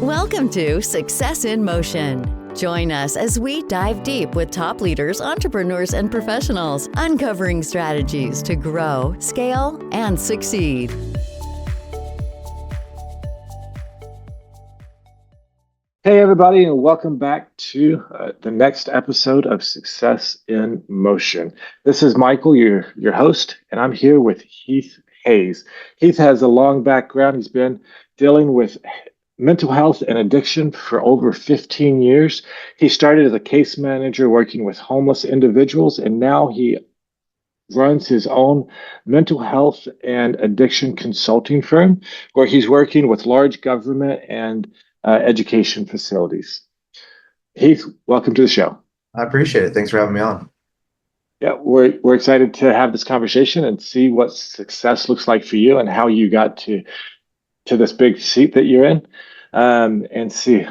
Welcome to Success in Motion. Join us as we dive deep with top leaders, entrepreneurs, and professionals, uncovering strategies to grow, scale, and succeed. Hey, everybody, and welcome back to the next episode of Success in Motion. This is Michael, your host, and I'm here with Heath Hayes. Heath has a long background. He's been dealing with mental health and addiction for over 15 years. He started as a case manager working with homeless individuals, and now he runs his own mental health and addiction consulting firm where he's working with large government and education facilities. Heath, welcome to the show. I appreciate it. Thanks for having me on. Yeah, we're excited to have this conversation and see what success looks like for you and how you got to this big seat that you're in, and see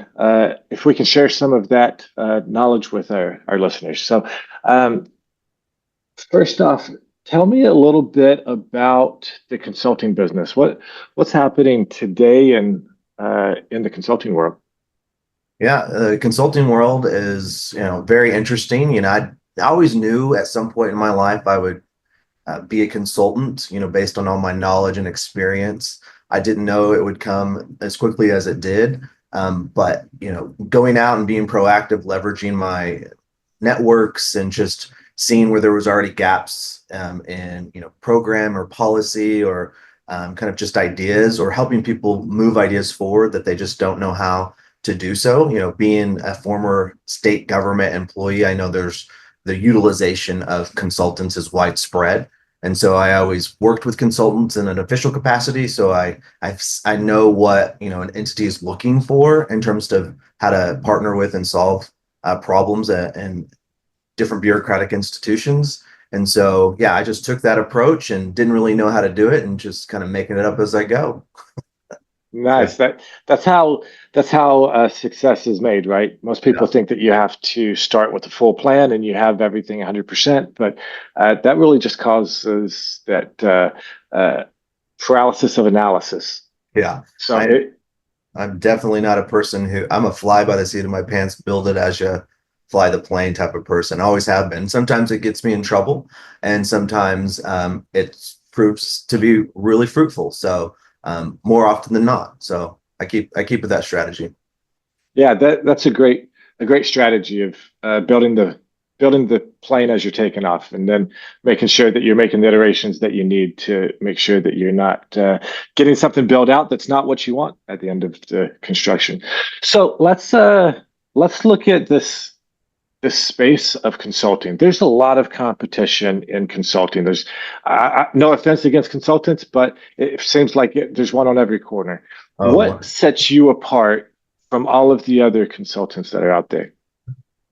if we can share some of that knowledge with our listeners. So, first off, tell me a little bit about the consulting business. What's happening today in the consulting world? Yeah, the consulting world is, very interesting. I always knew at some point in my life I would be a consultant, based on all my knowledge and experience. I didn't know it would come as quickly as it did. But, going out and being proactive, leveraging my networks and just seeing where there was already gaps in, program or policy or kind of just ideas, or helping people move ideas forward that they just don't know how to do so. Being a former state government employee, I know there's the utilization of consultants is widespread. And so I always worked with consultants in an official capacity. So I know what, an entity is looking for in terms of how to partner with and solve problems and different bureaucratic institutions. And so, yeah, I just took that approach and didn't really know how to do it and just kind of making it up as I go. Nice. That's how success is made, right? Most people think that you have to start with a full plan and you have everything 100%, but that really just causes that paralysis of analysis. Yeah. So I'm definitely not a person I'm a fly by the seat of my pants, build it as you fly the plane type of person. I always have been. Sometimes it gets me in trouble, and sometimes it proves to be really fruitful. So more often than not. So I keep with that strategy. Yeah, that's a great strategy of building the plane as you're taking off, and then making sure that you're making the iterations that you need to make sure that you're not getting something built out that's not what you want at the end of the construction. So let's look at this space of consulting. There's a lot of competition in consulting. There's no offense against consultants, but it seems like there's one on every corner. What sets you apart from all of the other consultants that are out there?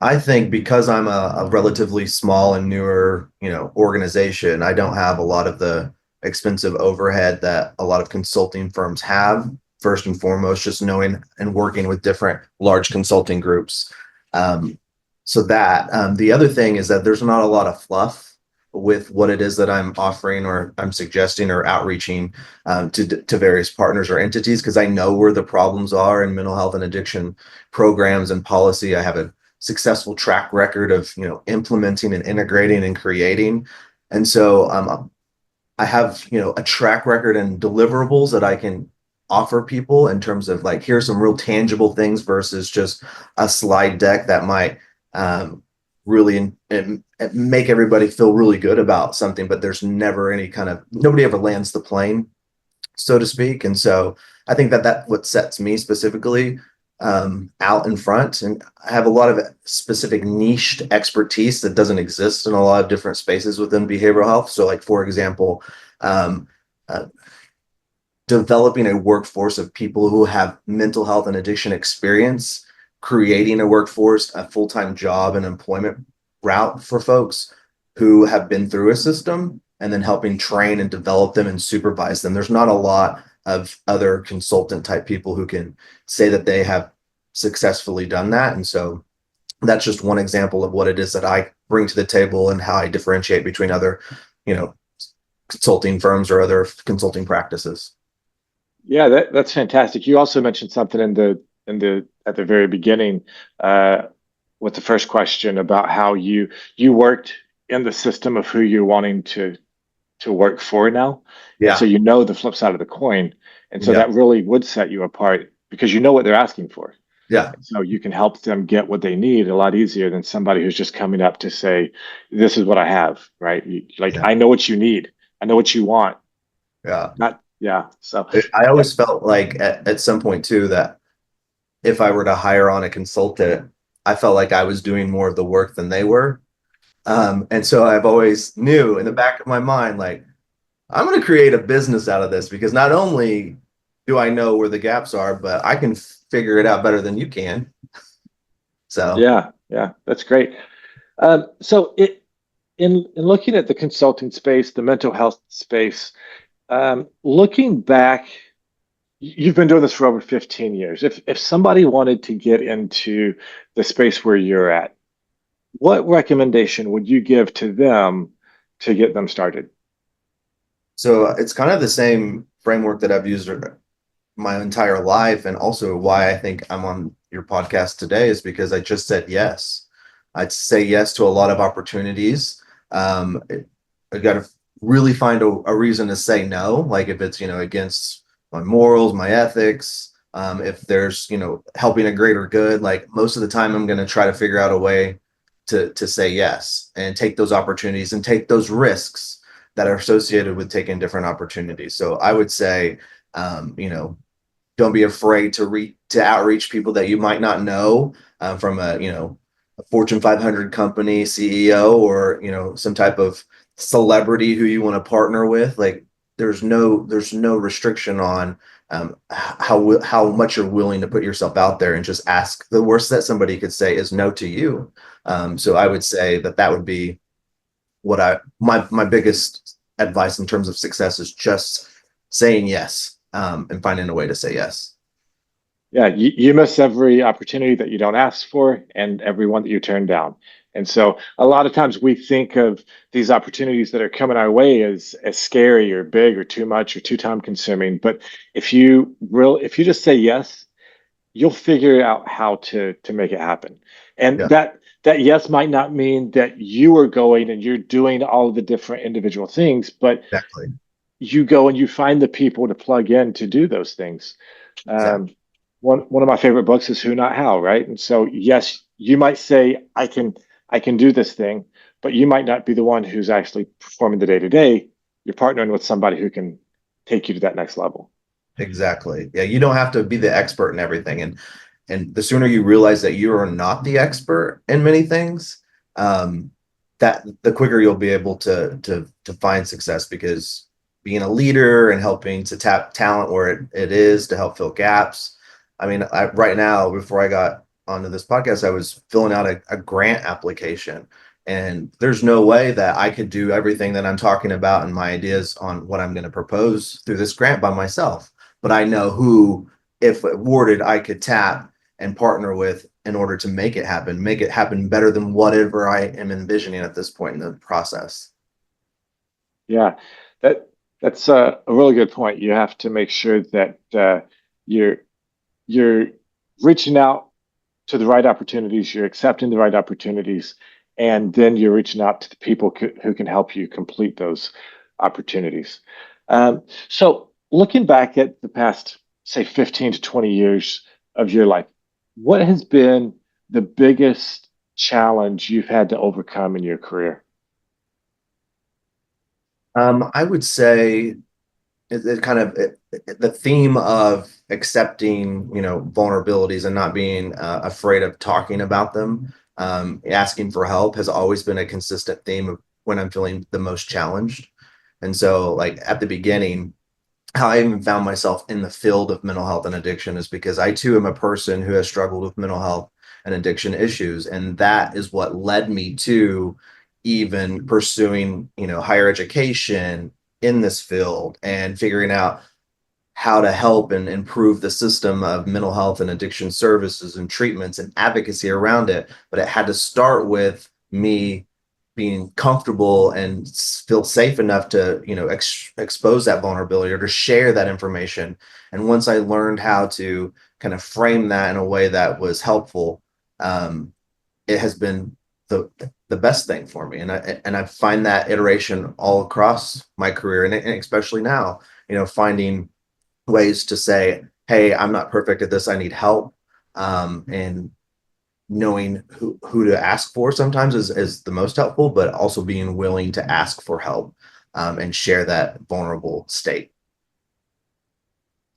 I think because I'm a relatively small and newer, organization, I don't have a lot of the expensive overhead that a lot of consulting firms have. First and foremost, just knowing and working with different large consulting groups. So that the other thing is that there's not a lot of fluff with what it is that I'm offering or I'm suggesting or outreaching to various partners or entities, because I know where the problems are in mental health and addiction programs and policy. I have a successful track record of implementing and integrating and creating, and so I have a track record and deliverables that I can offer people in terms of like, here's some real tangible things versus just a slide deck that might really and make everybody feel really good about something, but there's never any nobody ever lands the plane, so to speak. And so I think that what sets me specifically out in front, and I have a lot of specific niched expertise that doesn't exist in a lot of different spaces within behavioral health. So like, for example, developing a workforce of people who have mental health and addiction experience, creating a workforce, a full-time job and employment route for folks who have been through a system, and then helping train and develop them and supervise them. There's not a lot of other consultant type people who can say that they have successfully done that. And so that's just one example of what it is that I bring to the table and how I differentiate between other, consulting firms or other consulting practices. Yeah, that's fantastic. You also mentioned something in at the very beginning with the first question about how you worked in the system of who you're wanting to work for now. And so Yeah. you know the flip side of the coin. And so Yeah. that really would set you apart because you know what they're asking for. Yeah. And so you can help them get what they need a lot easier than somebody who's just coming up to say, this is what I have, right? Like, Yeah. I know what you need. I know what you want. Yeah. Not, yeah. So, I yeah, always felt like at some point too that if I were to hire on a consultant, I felt like I was doing more of the work than they were. And so I've always knew in the back of my mind, like, I'm going to create a business out of this because not only do I know where the gaps are, but I can figure it out better than you can. So, yeah, that's great. So in looking at the consulting space, the mental health space, looking back, you've been doing this for over 15 years. If somebody wanted to get into the space where you're at, what recommendation would you give to them to get them started? so it's kind of the same framework that I've used my entire life. And also why I think I'm on your podcast today is because I just said yes. I'd say yes to a lot of opportunities. I got to really find a reason to say no. Like if it's, against my morals, my ethics, if there's, helping a greater good, like most of the time I'm going to try to figure out a way to say yes and take those opportunities and take those risks that are associated with taking different opportunities. So I would say, don't be afraid to outreach people that you might not know, from a Fortune 500 company CEO, or some type of celebrity who you want to partner with. Like there's no restriction on how much you're willing to put yourself out there and just ask. The worst that somebody could say is no to you. So I would say that would be what my biggest advice in terms of success is just saying yes, and finding a way to say yes. Yeah, you miss every opportunity that you don't ask for and every one that you turn down. And so a lot of times we think of these opportunities that are coming our way as scary or big or too much or too time consuming. But if you just say yes, you'll figure out how to make it happen. And Yeah, that yes might not mean that you are going and you're doing all of the different individual things, but exactly. you go and you find the people to plug in to do those things. Exactly. Um, one of my favorite books is Who Not How, right? And so yes, you might say I can do this thing, but you might not be the one who's actually performing the day to day. You're partnering with somebody who can take you to that next level. Exactly. Yeah, you don't have to be the expert in everything. And the sooner you realize that you are not the expert in many things, um, that the quicker you'll be able to find success, because being a leader and helping to tap talent where it is to help fill gaps. I mean, right now, before I got onto this podcast, I was filling out a grant application. And there's no way that I could do everything that I'm talking about and my ideas on what I'm going to propose through this grant by myself. But I know who, if awarded, I could tap and partner with in order to make it happen better than whatever I am envisioning at this point in the process. Yeah, that that's a really good point. You have to make sure that you're you're reaching out to the right opportunities, you're accepting the right opportunities, and then you're reaching out to the people who can help you complete those opportunities. So, looking back at the past, say, 15 to 20 years of your life, what has been the biggest challenge you've had to overcome in your career? I would say the theme of accepting, vulnerabilities and not being afraid of talking about them, asking for help has always been a consistent theme of when I'm feeling the most challenged. And so, like at the beginning, how I even found myself in the field of mental health and addiction is because I too am a person who has struggled with mental health and addiction issues. And that is what led me to even pursuing, higher education in this field and figuring out how to help and improve the system of mental health and addiction services and treatments and advocacy around it. But it had to start with me being comfortable and feel safe enough to, expose that vulnerability or to share that information. And once I learned how to kind of frame that in a way that was helpful, it has been the best thing for me. And I find that iteration all across my career, and especially now, finding ways to say, hey, I'm not perfect at this, I need help. And knowing who to ask for sometimes is the most helpful, but also being willing to ask for help, and share that vulnerable state.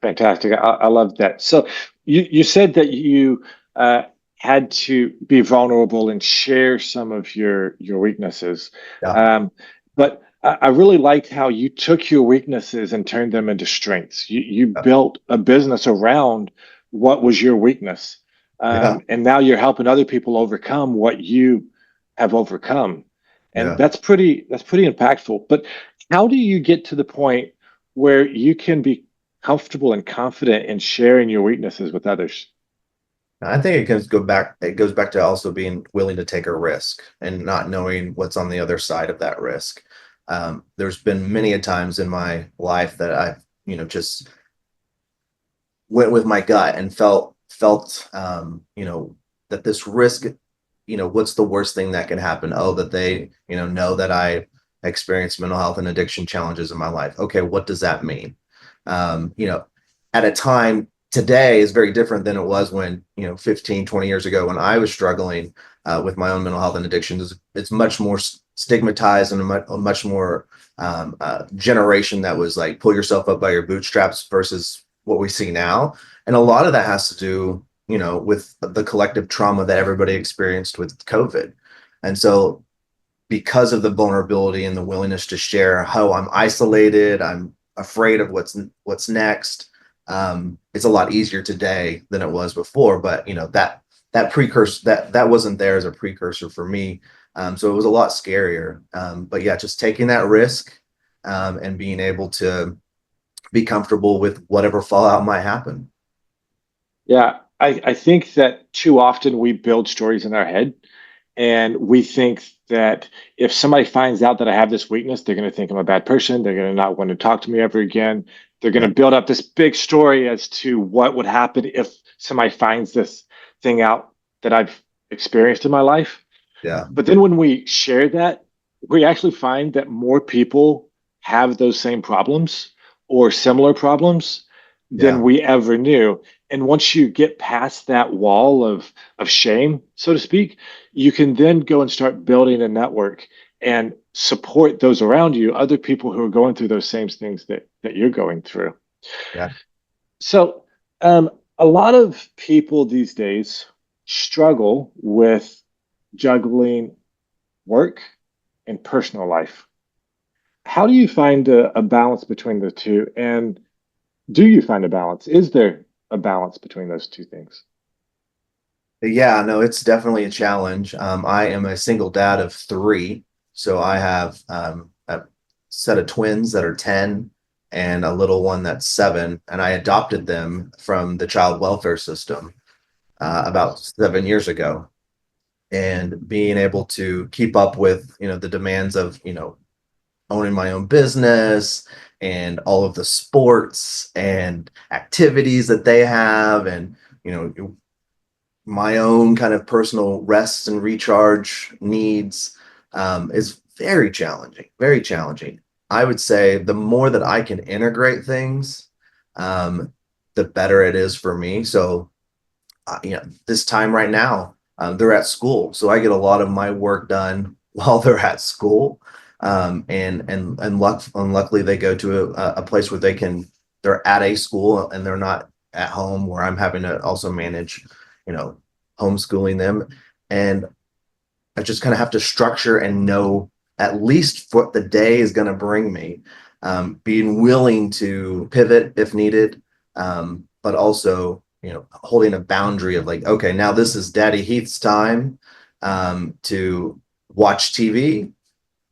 Fantastic. I love that. So you said that you had to be vulnerable and share some of your weaknesses. Yeah. But I really liked how you took your weaknesses and turned them into strengths. You Yeah. built a business around what was your weakness. Yeah. And now you're helping other people overcome what you have overcome. And Yeah. that's pretty impactful. But how do you get to the point where you can be comfortable and confident in sharing your weaknesses with others? I think it goes back to also being willing to take a risk and not knowing what's on the other side of that risk. There's been many a times in my life that I've, just went with my gut and felt that this risk, what's the worst thing that can happen? Oh, that they, know that I experienced mental health and addiction challenges in my life. Okay, what does that mean? um, you know, at a time today is very different than it was when, 15, 20 years ago when I was struggling with my own mental health and addictions. It's much more stigmatized and a much more generation that was like, pull yourself up by your bootstraps versus what we see now. And a lot of that has to do, with the collective trauma that everybody experienced with COVID. And so because of the vulnerability and the willingness to share how I'm isolated, I'm afraid of what's next. It's a lot easier today than it was before, but that precursor that wasn't there as a precursor for me. So it was a lot scarier. But yeah, just taking that risk, and being able to be comfortable with whatever fallout might happen. Yeah, I think that too often we build stories in our head and we think that if somebody finds out that I have this weakness, they're going to think I'm a bad person. They're going to not want to talk to me ever again. They're going Yeah, to build up this big story as to what would happen if somebody finds this thing out that I've experienced in my life. yeah, But then when we share that, we actually find that more people have those same problems or similar problems than yeah, we ever knew. And once you get past that wall of shame, so to speak, you can then go and start building a network and support those around you, other people who are going through those same things that you're going through. yeah. So, a lot of people these days struggle with juggling work and personal life. How do you find a balance between the two? And do you find a balance? Is there a balance between those two things? Yeah, no, it's definitely a challenge. I am a single dad of three, so I have a set of twins that are 10 and a little one that's 7, and I adopted them from the child welfare system about 7 years ago. And being able to keep up with, the demands of, owning my own business and all of the sports and activities that they have, and my own kind of personal rest and recharge needs, is very challenging, very challenging. I would say the more that I can integrate things, um, the better it is for me. So, this time right now, they're at school. So I get a lot of my work done while they're at school. And luckily they go to a place where they're at a school and they're not at home where I'm having to also manage, you know, homeschooling them. And I just kind of have to structure and know at least what the day is going to bring me, being willing to pivot if needed, but also, holding a boundary of like, okay, now this is Daddy Heath's time, to watch TV.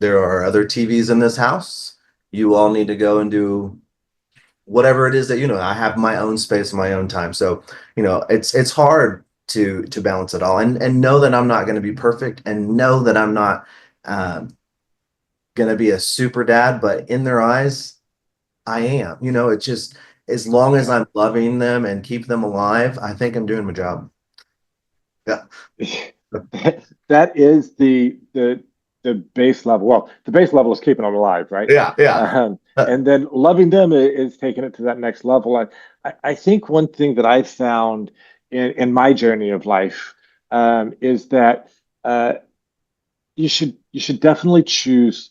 There are other TVs in this house. You all need to go and do whatever it is that, I have my own space, my own time. So, it's hard to balance it all, and know that I'm not going to be perfect, and know that I'm not gonna be a super dad, but in their eyes, I am. It's just as long as Yeah. I'm loving them and keep them alive, I think I'm doing my job. Yeah. That is the base level. Well, the base level is keeping them alive, right? Yeah, yeah. And then loving them is taking it to that next level. I think one thing that I've found in my journey of life is that uh, you should definitely choose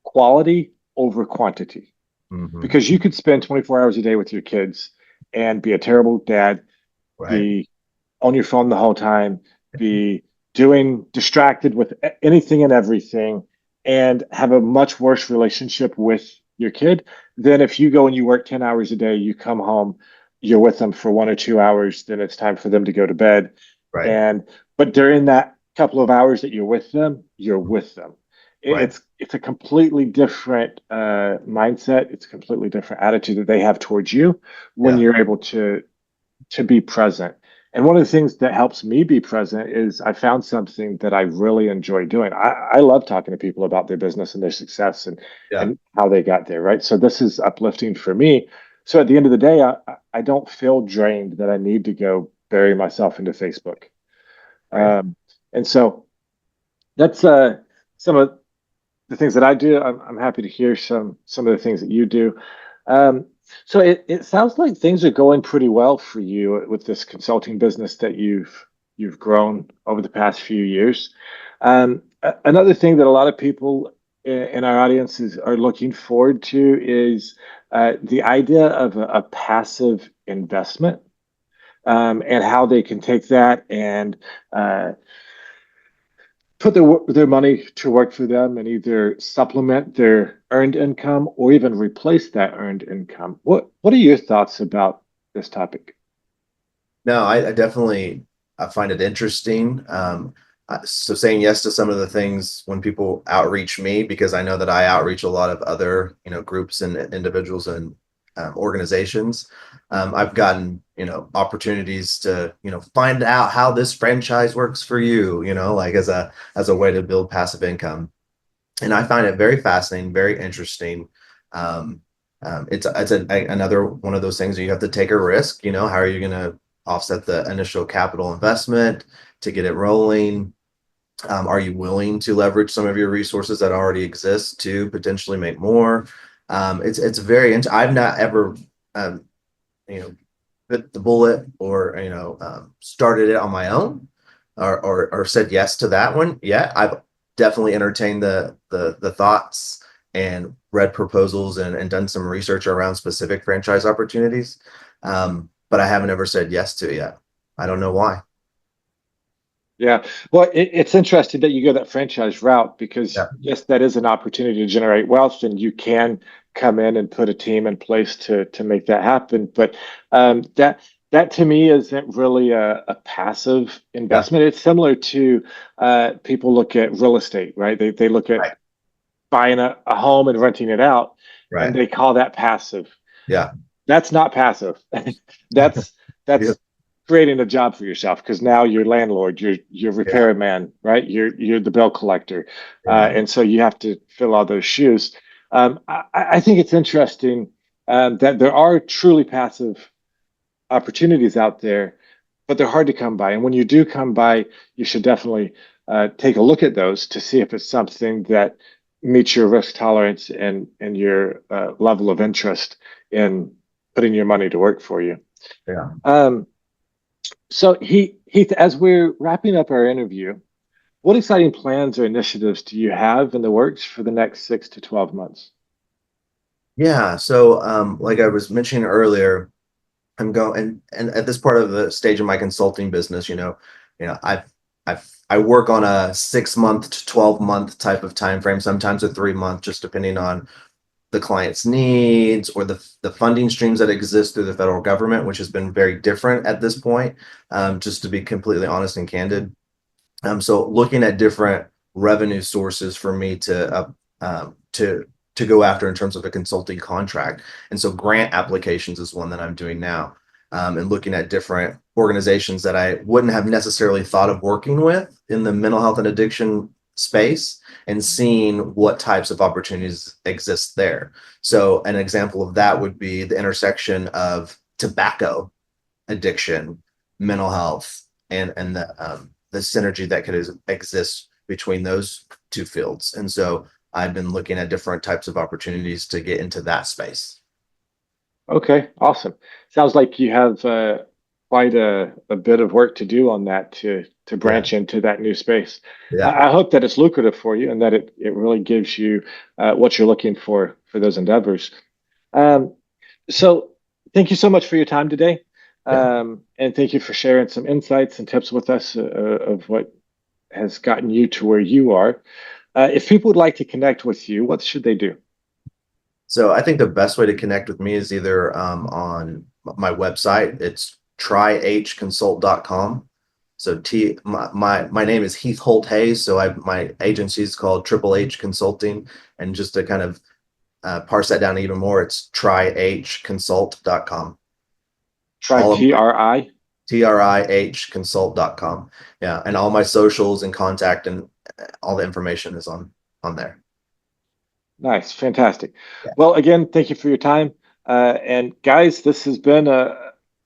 quality over quantity, Hmm. because you could spend 24 hours a day with your kids and be a terrible dad, Right. be on your phone the whole time, be doing distracted with anything and everything, and have a much worse relationship with your kid than if you go and you work 10 hours a day, you come home, you're with them for 1 or 2 hours, then it's time for them to go to bed. Right. And but during that couple of hours that you're with them, you're with them. Right. It's a completely different mindset. It's a completely different attitude that they have towards you when Yeah. you're able to be present. And one of the things that helps me be present is I found something that I really enjoy doing. I love talking to people about their business and their success Yeah. and how they got there, right? So this is uplifting for me. So at the end of the day, I don't feel drained that I need to go bury myself into Facebook. Right. Um, and so that's some of the things that I do. I'm happy to hear some of the things that you do. Um, so it sounds like things are going pretty well for you with this consulting business that you've grown over the past few years. Another thing that a lot of people in our audiences are looking forward to is the idea of a passive investment, and how they can take that and uh, put their money to work for them and either supplement their earned income or even replace that earned income. What are your thoughts about this topic? No, I definitely I find it interesting. So saying yes to some of the things when people outreach me, because I know that I outreach a lot of other, groups and individuals and organizations. I've gotten, opportunities to, find out how this franchise works for you, like as a way to build passive income. And I find it very fascinating, very interesting. Um, another one of those things where you have to take a risk. How are you going to offset the initial capital investment to get it rolling? Are you willing to leverage some of your resources that already exist to potentially make more? It's very. I've not ever, um, you know, bit the bullet or started it on my own or said yes to that one yet. I've definitely entertained the thoughts and read proposals and done some research around specific franchise opportunities. But I haven't ever said yes to it yet. I don't know why. Yeah, well, it's interesting that you go that franchise route because Yeah. yes, that is an opportunity to generate wealth, and you can come in and put a team in place to make that happen. But that to me isn't really a passive Yeah. investment. It's similar to people look at real estate, right? They look at Right. buying a home and renting it out, and Right. they call that passive. Yeah. That's not passive. That's Yeah. that's creating a job for yourself because now you're landlord, you're Yeah. repairman, right? You're the bill collector, Yeah. and so you have to fill all those shoes. I think it's interesting that there are truly passive opportunities out there, but they're hard to come by. And when you do come by, you should definitely take a look at those to see if it's something that meets your risk tolerance and your level of interest in putting your money to work for you. Yeah. Um, so, Heath, as we're wrapping up our interview, what exciting plans or initiatives do you have in the works for the next 6 to 12 months? Yeah. So, like I was mentioning earlier, I'm going and at this part of the stage of my consulting business, I work on a 6 month to 12 month type of time frame, sometimes a 3 month, just depending on the client's needs or the funding streams that exist through the federal government, which has been very different at this point. Just to be completely honest and candid. So looking at different revenue sources for me to go after in terms of a consulting contract. And so grant applications is one that I'm doing now. And looking at different organizations that I wouldn't have necessarily thought of working with in the mental health and addiction space and seeing what types of opportunities exist there. So an example of that would be the intersection of tobacco addiction, mental health, and the synergy that could exist between those two fields. And so I've been looking at different types of opportunities to get into that space. Okay, awesome. Sounds like you have quite a bit of work to do on that to branch into that new space. Yeah. I hope that it's lucrative for you and that it really gives you what you're looking for those endeavors. Um, so thank you so much for your time today. Yeah. And thank you for sharing some insights and tips with us of what has gotten you to where you are. If people would like to connect with you, what should they do? So I think the best way to connect with me is either on my website. It's tryhconsult.com. So my name is Heath Hayes. So my agency is called Triple H Consulting. And just to kind of parse that down even more, it's tryhconsult.com. Try TRI. TRIHconsult.com. Yeah. And all my socials and contact and all the information is on there. Nice, fantastic. Yeah. Well, again, thank you for your time. And guys, this has been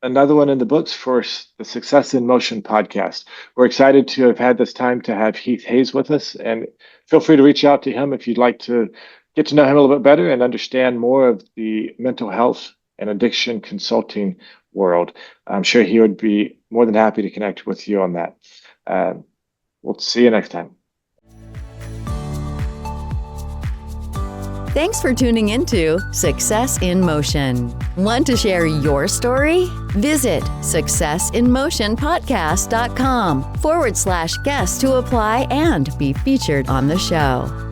another one in the books for the Success in Motion podcast. We're excited to have had this time to have Heath Hayes with us, and feel free to reach out to him if you'd like to get to know him a little bit better and understand more of the mental health and addiction consulting world. I'm sure he would be more than happy to connect with you on that. We'll see you next time. Thanks for tuning into Success in Motion. Want to share your story? Visit successinmotionpodcast.com/guest to apply and be featured on the show.